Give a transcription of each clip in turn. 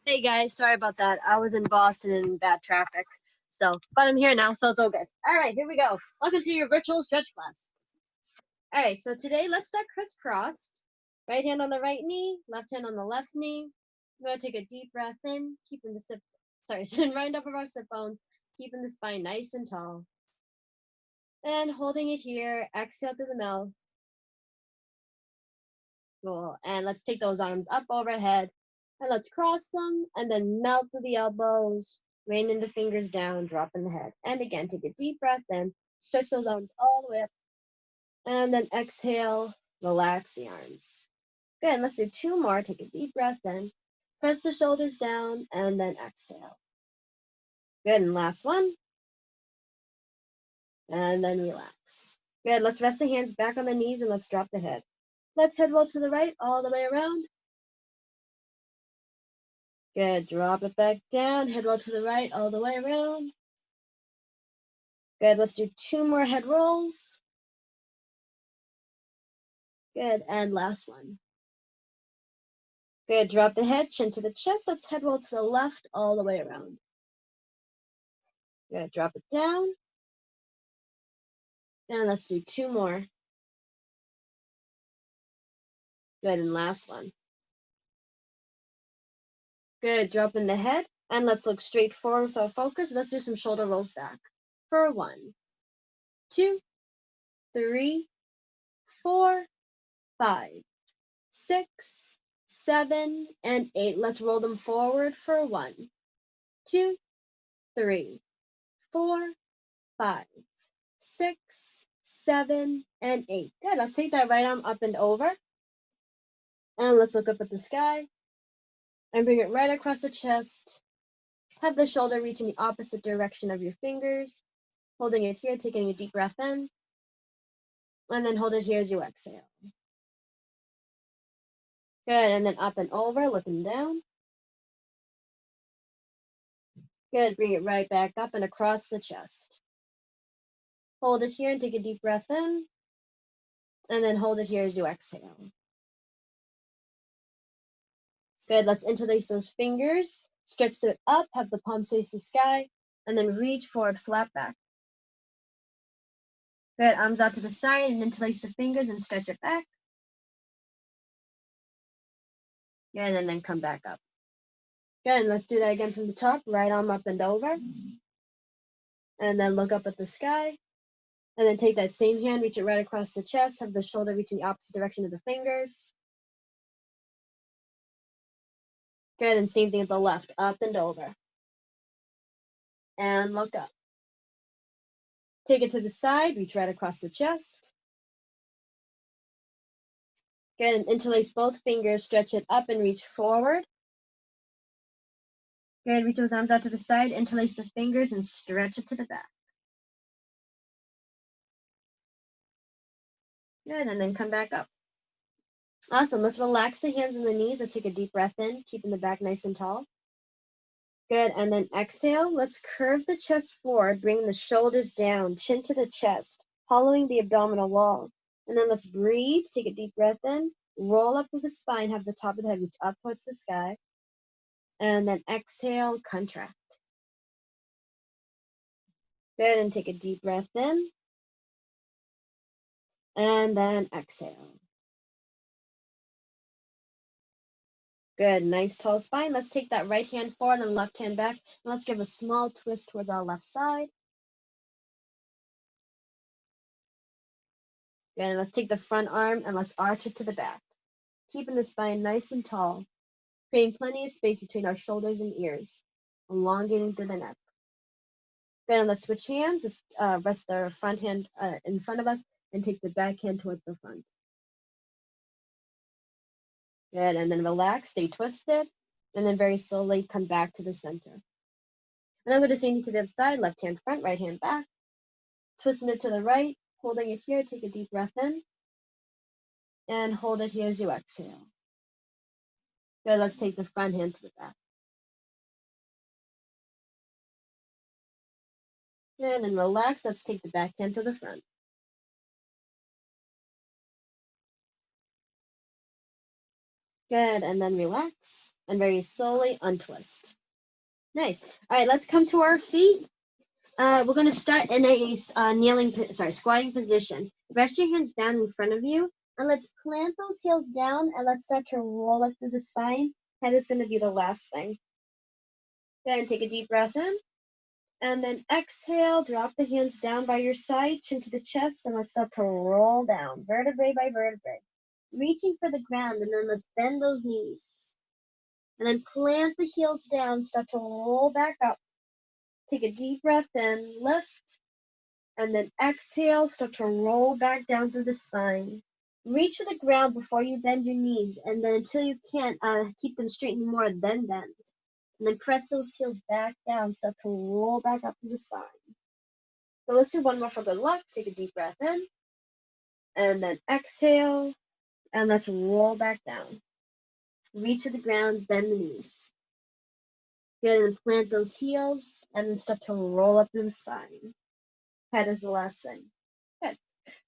Hey guys, sorry about that. I was in Boston in bad traffic. But I'm here now, so it's all good. All right, here we go. Welcome to your virtual stretch class. All right, so today let's start crisscrossed. Right hand on the right knee, left hand on the left knee. We're gonna take a deep breath in, keeping the sitting right up of our sit bones, keeping the spine nice and tall. And holding it here, exhale through the mouth. Cool. And let's take those arms up overhead. And let's cross them and then melt through the elbows, rain into fingers down, drop in the head. And again, take a deep breath in, stretch those arms all the way up. And then exhale, relax the arms. Good, let's do two more. Take a deep breath in, press the shoulders down, and then exhale. Good, and last one. And then relax. Good, let's rest the hands back on the knees and let's drop the head. Let's head roll to the right, all the way around. Good, drop it back down, head roll to the right, all the way around. Good, let's do two more head rolls. Good, and last one. Good, drop the head, chin to the chest. Let's head roll to the left, all the way around. Good, drop it down. And let's do two more. Good, and last one. Good, drop in the head, and let's look straight forward with our focus. Let's do some shoulder rolls back. For 1, 2, 3, 4, 5, 6, 7, and 8. Let's roll them forward for 1, 2, 3, 4, 5, 6, 7, and 8. Good. Let's take that right arm up and over. And let's look up at the sky. And bring it right across the chest. Have the shoulder reach in the opposite direction of your fingers. Holding it here, taking a deep breath in. And then hold it here as you exhale. Good. And then up and over, looking down. Good. Bring it right back up and across the chest. Hold it here and take a deep breath in. And then hold it here as you exhale. Good. Let's interlace those fingers. Stretch it up, have the palms face the sky, and then reach forward, flat back. Good. Arms out to the side and interlace the fingers and stretch it back. Good. And then come back up. Good. And let's do that again from the top. Right arm up and over. And then look up at the sky. And then take that same hand, reach it right across the chest, have the shoulder reach in the opposite direction of the fingers. Good, and same thing with the left, up and over. And look up. Take it to the side, reach right across the chest. Good, and interlace both fingers, stretch it up and reach forward. Good, reach those arms out to the side, interlace the fingers and stretch it to the back. Good, and then come back up. Awesome, let's relax the hands and the knees. Let's take a deep breath in, keeping the back nice and tall. Good, and then exhale. Let's curve the chest forward, bring the shoulders down, chin to the chest, hollowing the abdominal wall. And then let's breathe, take a deep breath in, roll up through the spine, have the top of the head reach up towards the sky. And then exhale, contract. Good, and take a deep breath in. And then exhale. Good, nice tall spine. Let's take that right hand forward and left hand back. And let's give a small twist towards our left side. Good, and let's take the front arm and let's arch it to the back. Keeping the spine nice and tall, creating plenty of space between our shoulders and ears, elongating through the neck. Then let's switch hands. Let's rest the front hand in front of us and take the back hand towards the front. Good, and then relax, stay twisted, and then very slowly come back to the center. And I'm going to same thing to the other side, left hand front, right hand back, twisting it to the right, holding it here, take a deep breath in, and hold it here as you exhale. Good, let's take the front hand to the back. Good, and relax, let's take the back hand to the front. Good, and then relax. and very slowly untwist. Nice. All right, let's come to our feet. We're going to start in a squatting position. Rest your hands down in front of you, and let's plant those heels down, and let's start to roll up through the spine. Head is going to be the last thing. Go ahead and take a deep breath in, and then exhale, drop the hands down by your side, chin to the chest, and let's start to roll down, vertebrae by vertebrae. Reaching for the ground, and then let's bend those knees. And then plant the heels down, start to roll back up. Take a deep breath in, lift, and then exhale, start to roll back down through the spine. Reach for the ground before you bend your knees, and then until you can't, keep them straight anymore, then bend. And then press those heels back down, start to roll back up to the spine. So let's do one more for good luck. Take a deep breath in, and then exhale, and let's roll back down. Reach to the ground, bend the knees. Good, and plant those heels, and then start to roll up to the spine. Head is the last thing. Good.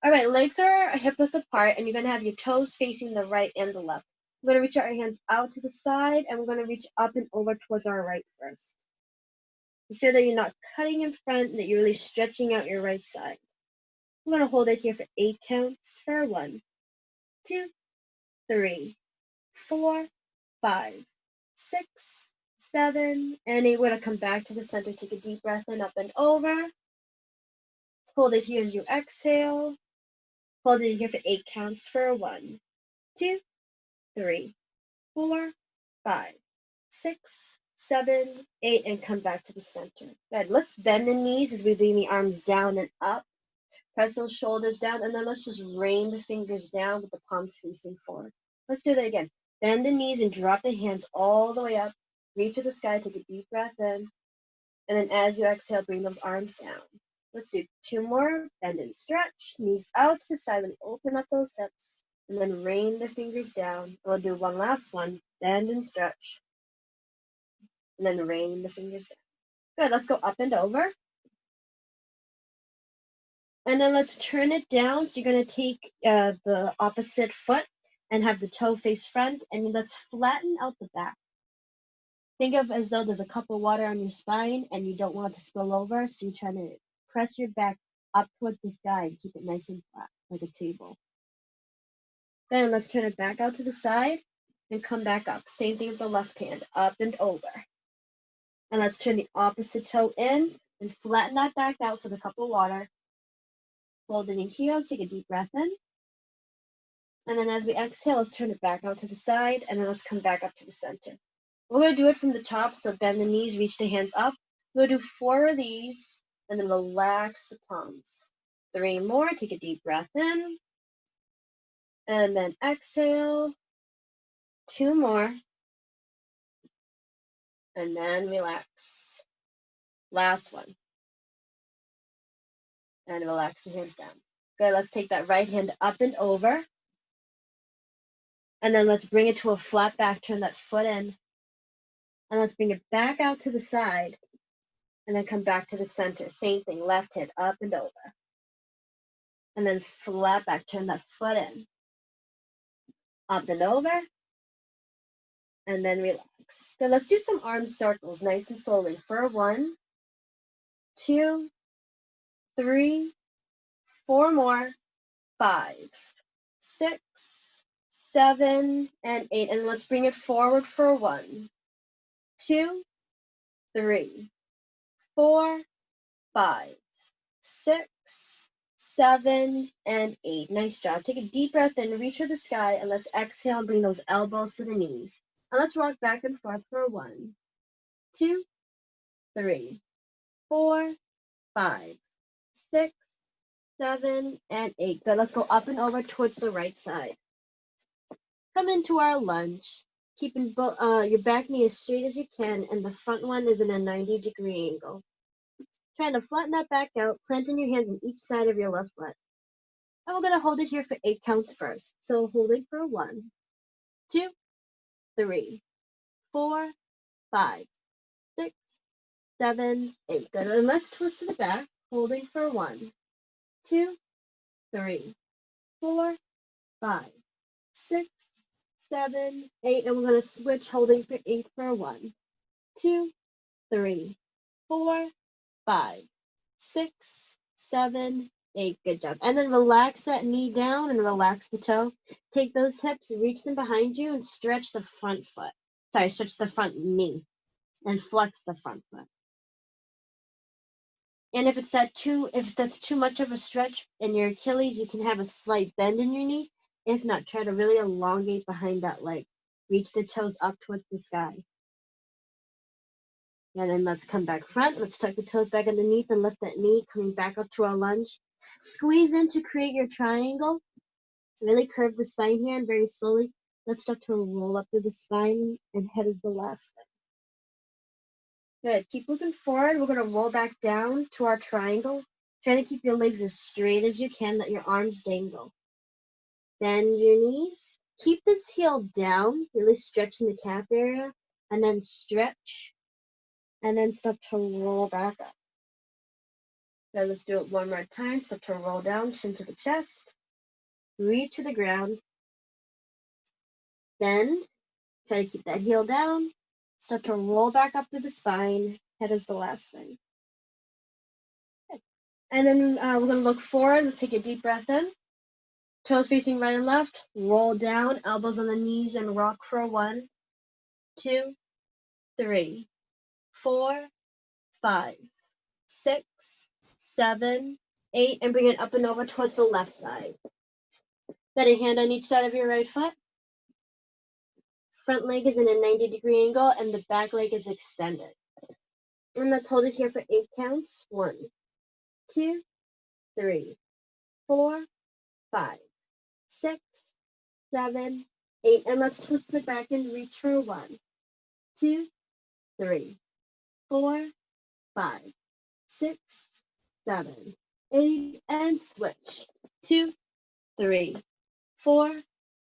All right, legs are hip width apart, and you're going to have your toes facing the right and the left. We're going to reach our hands out to the side, and we're going to reach up and over towards our right first. Be sure that you're not cutting in front, and that you're really stretching out your right side. We're going to hold it here for 8 counts for 1, 2, 3, 4, 5, 6, 7, and 8. We're going to come back to the center. Take a deep breath in, up and over. Hold it here as you exhale. Hold it here for 8 counts for 1, 2, 3, 4, 5, 6, 7, 8, and come back to the center. Good. Let's bend the knees as we bring the arms down and up. Press those shoulders down, and then let's just rain the fingers down with the palms facing forward. Let's do that again. Bend the knees and drop the hands all the way up. Reach to the sky, take a deep breath in, and then as you exhale, bring those arms down. Let's do 2 more. Bend and stretch. Knees out to the side, and open up those hips, and then rain the fingers down. We'll do one last one. Bend and stretch, and then rain the fingers down. Good. Let's go up and over. And then let's turn it down. So you're going to take the opposite foot and have the toe face front, and let's flatten out the back. Think of as though there's a cup of water on your spine and you don't want it to spill over, so you're trying to press your back up towards the sky and keep it nice and flat, like a table. Then let's turn it back out to the side and come back up. Same thing with the left hand, up and over. And let's turn the opposite toe in and flatten that back out for the cup of water. Hold it in here, take a deep breath in. And then as we exhale, let's turn it back out to the side, and then let's come back up to the center. We're going to do it from the top, so bend the knees, reach the hands up. We'll do 4 of these, and then relax the palms. 3 more, take a deep breath in. And then exhale. 2 more. And then relax. Last one. And relax the hands down. Good, let's take that right hand up and over. And then let's bring it to a flat back, turn that foot in. And let's bring it back out to the side. And then come back to the center. Same thing, left hand up and over. And then flat back, turn that foot in. Up and over. And then relax. Good, let's do some arm circles, nice and slowly. For 1, 2, 3, 4 more, 5, 6, 7, and 8. And let's bring it forward for 1, 2, 3, 4, 5, 6, 7, and 8. Nice job. Take a deep breath in, reach for the sky, and let's exhale and bring those elbows to the knees. And let's rock back and forth for 1, 2, 3, 4, 5, 6, 7, and 8. Good. Let's go up and over towards the right side. Come into our lunge, keeping your back knee as straight as you can, and the front one is in a 90-degree angle. Trying to flatten that back out, planting your hands on each side of your left foot. And we're going to hold it here for 8 counts first. So holding for 1, 2, 3, 4, 5, 6, 7, 8. Good. And let's twist to the back, holding for 1, 2, 3, 4, 5, 6, 7, 8, and we're going to switch holding for 8 for 1, 2, 3, 4, 5, 6, 7, 8. Good job. And then relax that knee down and relax the toe. Take those hips, reach them behind you, and stretch the front foot. Sorry, stretch the front knee and flex the front foot. And if that's too much of a stretch in your Achilles, you can have a slight bend in your knee. If not, try to really elongate behind that leg. Reach the toes up towards the sky. And then let's come back front. Let's tuck the toes back underneath and lift that knee, coming back up to our lunge. Squeeze in to create your triangle. Really curve the spine here and very slowly. Let's start to roll up through the spine, and head is the last thing. Good. Keep moving forward. We're going to roll back down to our triangle. Try to keep your legs as straight as you can. Let your arms dangle. Bend your knees. Keep this heel down, really stretching the calf area, and then stretch, and then start to roll back up. Now let's do it one more time. Start to roll down, chin to the chest. Reach to the ground. Bend. Try to keep that heel down. Start to roll back up through the spine. Head is the last thing. Good. And then we're going to look forward. Let's take a deep breath in. Toes facing right and left. Roll down, elbows on the knees, and rock for 1, 2, 3, 4, 5, 6, 7, 8, and bring it up and over towards the left side. Got a hand on each side of your right foot. Front leg is in a 90-degree angle, and the back leg is extended. And let's hold it here for 8 counts. 1, 2, 3, 4, 5, 6, 7, 8. And let's twist it back and reach for 1, 2, 3, 4, 5, 6, 7, 8, and switch. 2, 3, 4,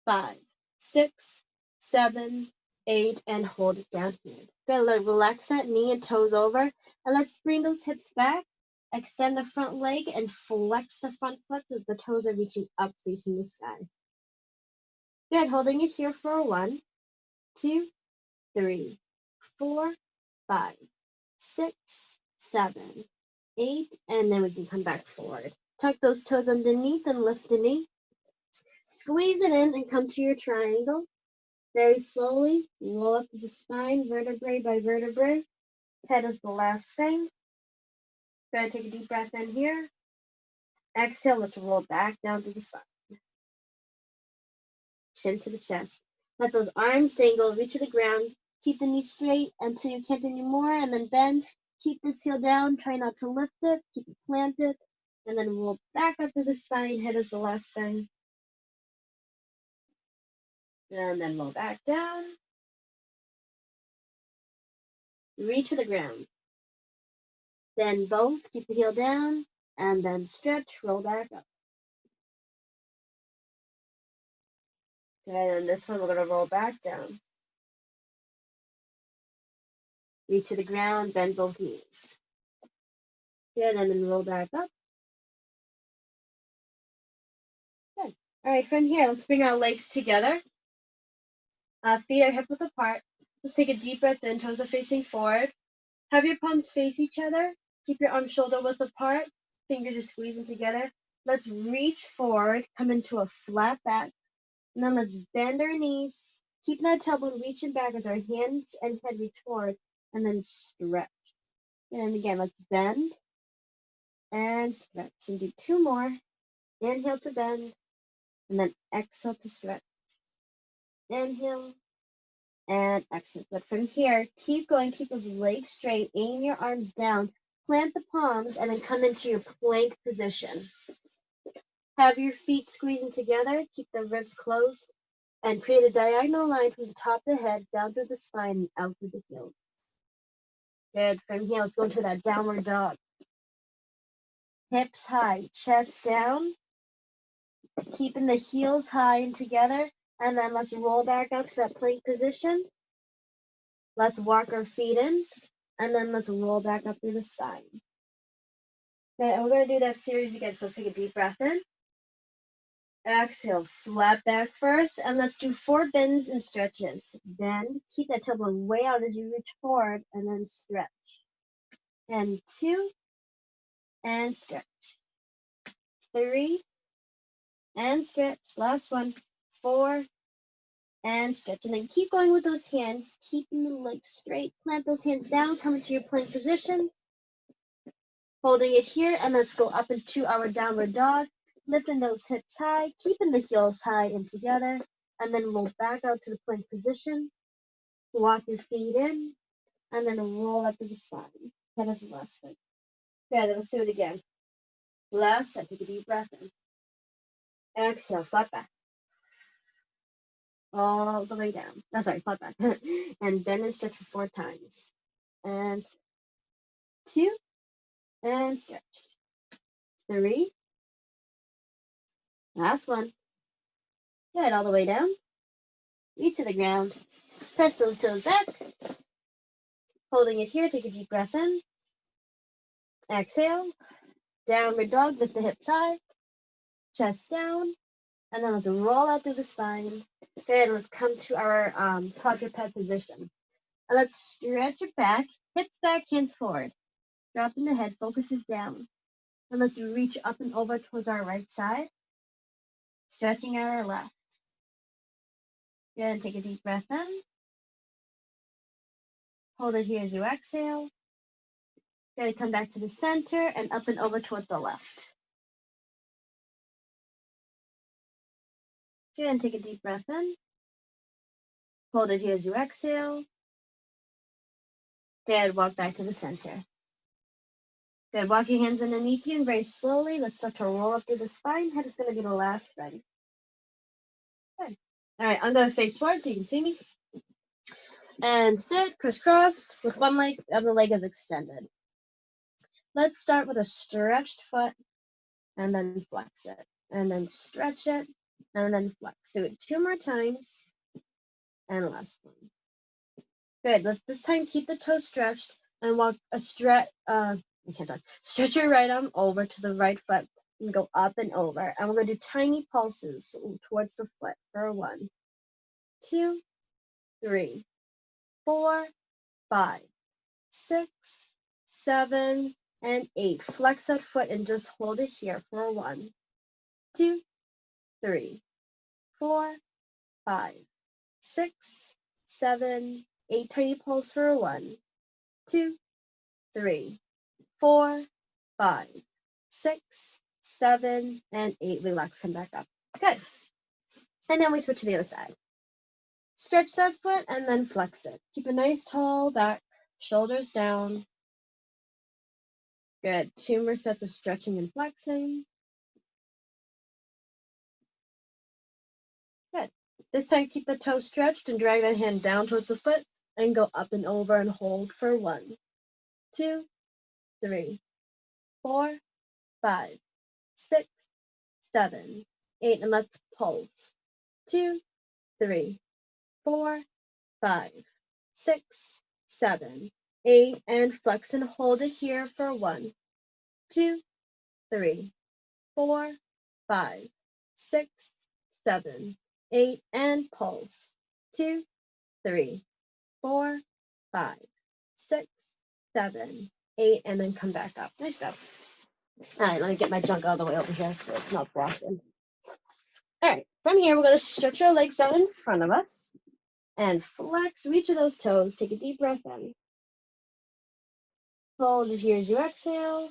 5, 6, 7, 8, and hold it down here. Good. Relax that knee and toes over, and let's bring those hips back. Extend the front leg and flex the front foot so the toes are reaching up, facing the sky. Good. Holding it here for 1, 2, 3, 4, 5, 6, 7, 8, and then we can come back forward. Tuck those toes underneath and lift the knee. Squeeze it in and come to your triangle. Very slowly, roll up to the spine, vertebrae by vertebrae. Head is the last thing. Go ahead, take a deep breath in here. Exhale, let's roll back down to the spine. Chin to the chest. Let those arms dangle, reach to the ground. Keep the knee straight until you can't anymore, and then bend. Keep this heel down, try not to lift it, keep it planted, and then roll back up to the spine. Head is the last thing. And then roll back down. Reach to the ground. Then both, keep the heel down, and then stretch, roll back up. Okay, and this one we're going to roll back down. Reach to the ground, bend both knees. Good, and then roll back up. Good. All right, from here, let's bring our legs together. Feet are hip width apart. Let's take a deep breath in, toes are facing forward. Have your palms face each other. Keep your arms shoulder width apart. Fingers are squeezing together. Let's reach forward, come into a flat back. And then let's bend our knees. Keep that tailbone reaching back as our hands and head reach forward. And then stretch. And again, let's bend and stretch. And do 2 more. Inhale to bend. And then exhale to stretch. Inhale and exhale. But from here, keep going. Keep those legs straight. Aim your arms down. Plant the palms and then come into your plank position. Have your feet squeezing together. Keep the ribs closed. And create a diagonal line from the top of the head down through the spine and out through the heels. Good. From here, let's go into that downward dog. Hips high, chest down. Keeping the heels high and together. And then let's roll back up to that plank position. Let's walk our feet in. And then let's roll back up through the spine. Okay, and we're going to do that series again. So let's take a deep breath in. Exhale, flat back first, and let's do 4 bends and stretches. Bend, keep that tailbone way out as you reach forward, and then stretch. And 2, and stretch. 3, and stretch. Last one. 4, and stretch. And then keep going with those hands, keeping the legs straight. Plant those hands down, come into your plank position. Holding it here, and let's go up into our downward dog. Lifting those hips high, keeping the heels high and together, and then roll back out to the plank position. Walk your feet in, and then roll up to the spine. That is the last thing. Good, let's do it again. Last set, take a deep breath in. Exhale, flat back. All the way down. Oh, sorry, flat back. And bend and stretch for 4 times. And 2, and stretch. 3. Last one. Good, all the way down. Reach to the ground. Press those toes back. Holding it here, take a deep breath in. Exhale. Downward dog, lift the hips high. Chest down. And then let's roll out through the spine. Good, let's come to our quadruped position. And let's stretch it back. Hips back, hands forward. Dropping the head, focuses down. And let's reach up and over towards our right side. Stretching our left. Good, take a deep breath in. Hold it here as you exhale. Good, come back to the center and up and over towards the left. Good, and take a deep breath in. Hold it here as you exhale. Good, walk back to the center. Good, walk your hands underneath you and very slowly, let's start to roll up through the spine. Head is going to be the last thing. Good. All right, I'm going to face forward so you can see me. And sit, crisscross, with one leg, the other leg is extended. Let's start with a stretched foot, and then flex it. And then stretch it, and then flex. Do it 2 more times. And last one. Good, this time keep the toes stretched, and walk a stretch, stretch your right arm over to the right foot, and go up and over. And we're going to do tiny pulses towards the foot for 1, 2, 3, 4, 5, 6, 7, and 8. Flex that foot and just hold it here for 1, 2, 3, 4, 5, 6, 7, 8. Tiny pulse for 1, 2, 3, 4, 5, 6, 7, and 8. Relax, come back up. Good. And then we switch to the other side. Stretch that foot and then flex it. Keep a nice tall back, shoulders down. Good. 2 more sets of stretching and flexing. Good. This time keep the toe stretched and drag that hand down towards the foot and go up and over and hold for 1, 2, 3, 4, 5, 6, 7, 8. And let's pulse. 2, 3, 4, 5, 6, 7, 8. And flex and hold it here for 1, 2, 3, 4, 5, 6, 7, 8. And pulse. 2, 3, 4, 5, 6, 7, 8. And then come back up. Nice job. All right, let me get my junk all the way over here so it's not blocking. All right, from here, we're going to stretch our legs out in front of us and flex, reach of those toes. Take a deep breath in. Hold it here as you exhale.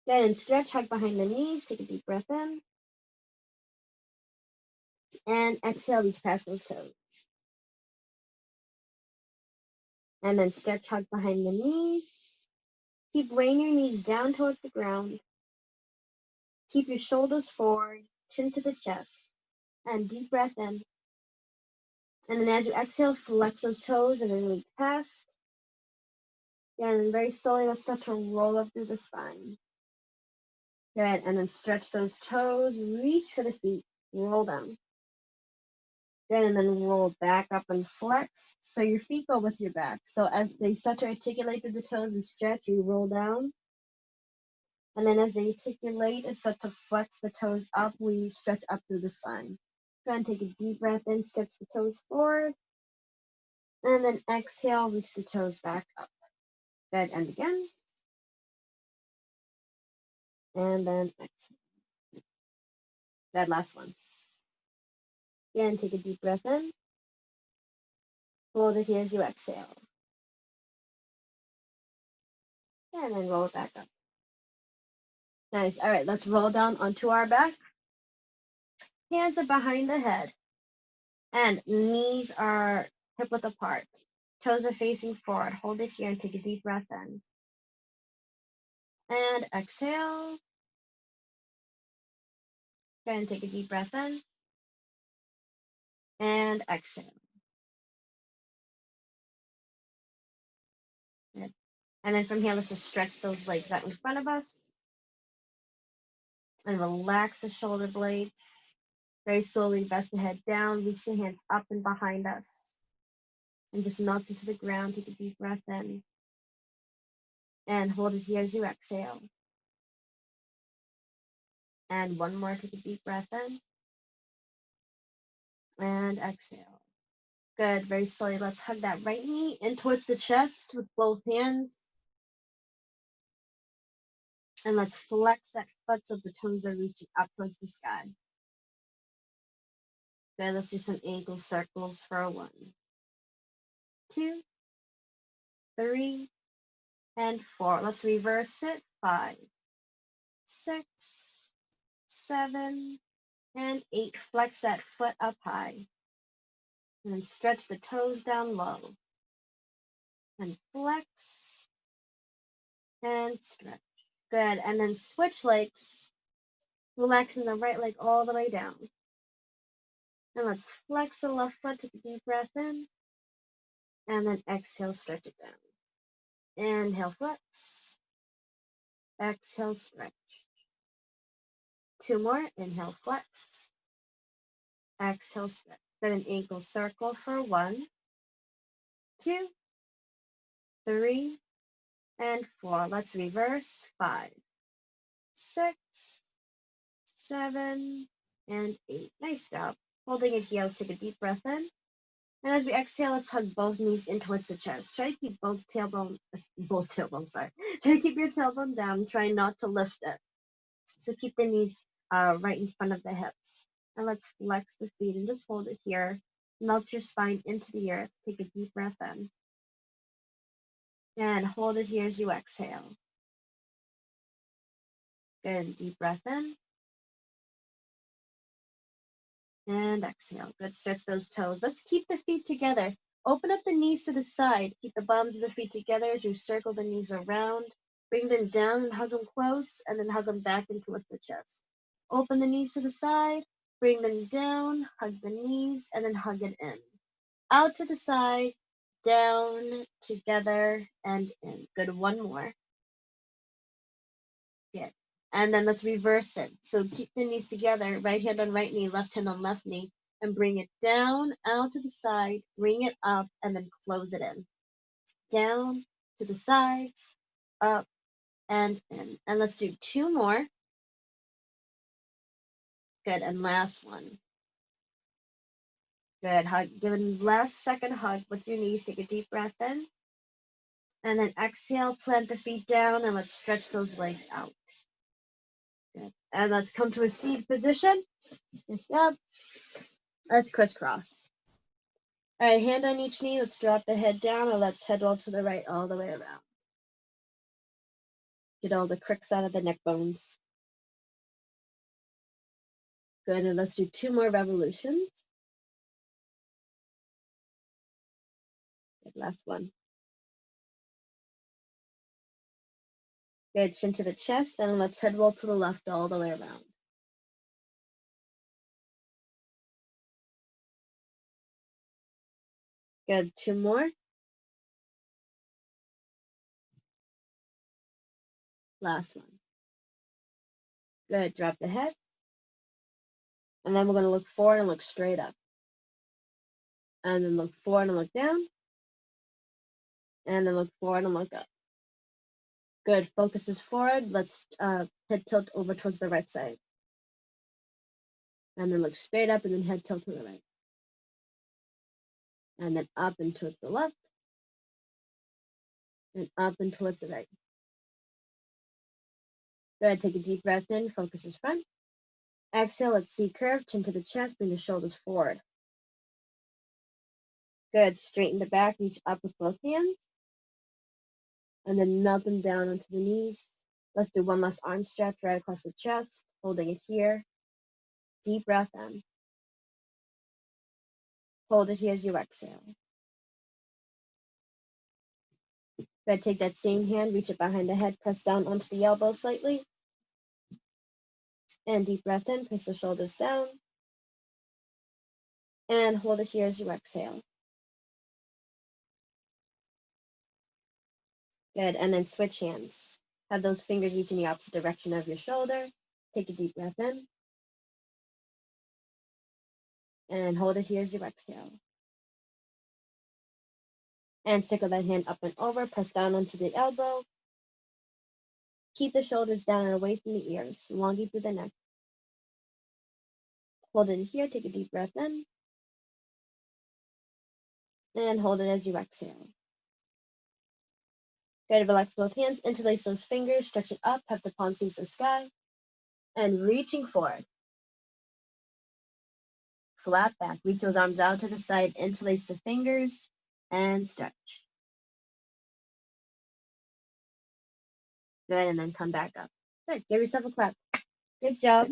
Good, and stretch, hug behind the knees. Take a deep breath in. And exhale, reach past those toes. And then stretch, hug behind the knees. Keep weighing your knees down towards the ground. Keep your shoulders forward, chin to the chest. And deep breath in. And then as you exhale, flex those toes and then reach past. And very slowly, let's start to roll up through the spine. Good, and then stretch those toes, reach for the feet, roll down. Good, and then roll back up and flex. So your feet go with your back. So as they start to articulate through the toes and stretch, you roll down. And then as they articulate and start to flex the toes up, we stretch up through the spine. Go ahead and take a deep breath in, stretch the toes forward. And then exhale, reach the toes back up. Good, and again. And then exhale. Good, last one. Again, take a deep breath in. Hold it here as you exhale. And then roll it back up. Nice. All right, let's roll down onto our back. Hands are behind the head. And knees are hip width apart. Toes are facing forward. Hold it here and take a deep breath in. And exhale. Go ahead and take a deep breath in. And exhale. Good. And then from here, let's just stretch those legs out in front of us. And relax the shoulder blades. Very slowly rest the head down. Reach the hands up and behind us. And just melt into the ground. Take a deep breath in. And hold it here as you exhale. And one more. Take a deep breath in. And exhale. Good. Very slowly. Let's hug that right knee in towards the chest with both hands. And let's flex that foot so the toes are reaching up towards the sky. Good. Let's do some ankle circles for a 1, 2, 3, and 4. Let's reverse it. 5, 6, 7, and 8. Flex that foot up high. And then stretch the toes down low. And flex and stretch. Good. And then switch legs. Relaxing the right leg all the way down. And let's flex the left foot. Take a deep breath in. And then exhale, stretch it down. Inhale, flex. Exhale, stretch. 2 more. Inhale, flex. Exhale, stretch. Then an ankle circle for 1, 2, 3, and 4. Let's reverse. 5, 6, 7, and 8. Nice job. Holding it here, let's take a deep breath in. And as we exhale, let's hug both knees in towards the chest. Try to keep both tailbones, sorry. Try to keep your tailbone down. Try not to lift it. So keep the knees right in front of the hips. And let's flex the feet and just hold it here. Melt your spine into the earth. Take a deep breath in. And hold it here as you exhale. Good. Deep breath in. And exhale. Good. Stretch those toes. Let's keep the feet together. Open up the knees to the side. Keep the bottoms of the feet together as you circle the knees around. Bring them down and hug them close, and then hug them back in towards the chest. Open the knees to the side. Bring them down. Hug the knees, and then hug it in. Out to the side. Down, together, and in. Good. One more. Good. And then let's reverse it. So keep the knees together. Right hand on right knee, left hand on left knee. And bring it down, out to the side, bring it up, and then close it in. Down, to the sides, up, and in. And let's do 2 more. Good, and last one. Good, hug, give a last second hug with your knees. Take a deep breath in. And then exhale, plant the feet down, and let's stretch those legs out. Good, and let's come to a seated position. Nice job. Let's crisscross. All right, hand on each knee. Let's drop the head down, and let's head roll to the right all the way around. Get all the cricks out of the neck bones. Good, and let's do 2 more revolutions. Good, last one. Good, chin to the chest, and let's head roll to the left all the way around. Good, 2 more. Last one. Good, drop the head. And then we're going to look forward and look straight up. And then look forward and look down. And then look forward and look up. Good. Focus is forward. Let's head tilt over towards the right side. And then look straight up and then head tilt to the right. And then up and towards the left. And up and towards the right. Go ahead, take a deep breath in. Focus is front. Exhale, let's see curve. Chin to the chest. Bring the shoulders forward. Good. Straighten the back. Reach up with both hands. And then melt them down onto the knees. Let's do one last arm stretch right across the chest. Holding it here. Deep breath in. Hold it here as you exhale. Good. Take that same hand. Reach it behind the head. Press down onto the elbow slightly. And deep breath in. Press the shoulders down. And hold it here as you exhale. Good. And then switch hands. Have those fingers reach in the opposite direction of your shoulder. Take a deep breath in. And hold it here as you exhale. And circle that hand up and over. Press down onto the elbow. Keep the shoulders down and away from the ears. Elongate through the neck. Hold it here. Take a deep breath in. And hold it as you exhale. Good. Relax both hands. Interlace those fingers. Stretch it up. Have the palms face the sky. And reaching forward. Flat back. Reach those arms out to the side. Interlace the fingers. And stretch. Good. And then come back up. Good. Give yourself a clap. Good job.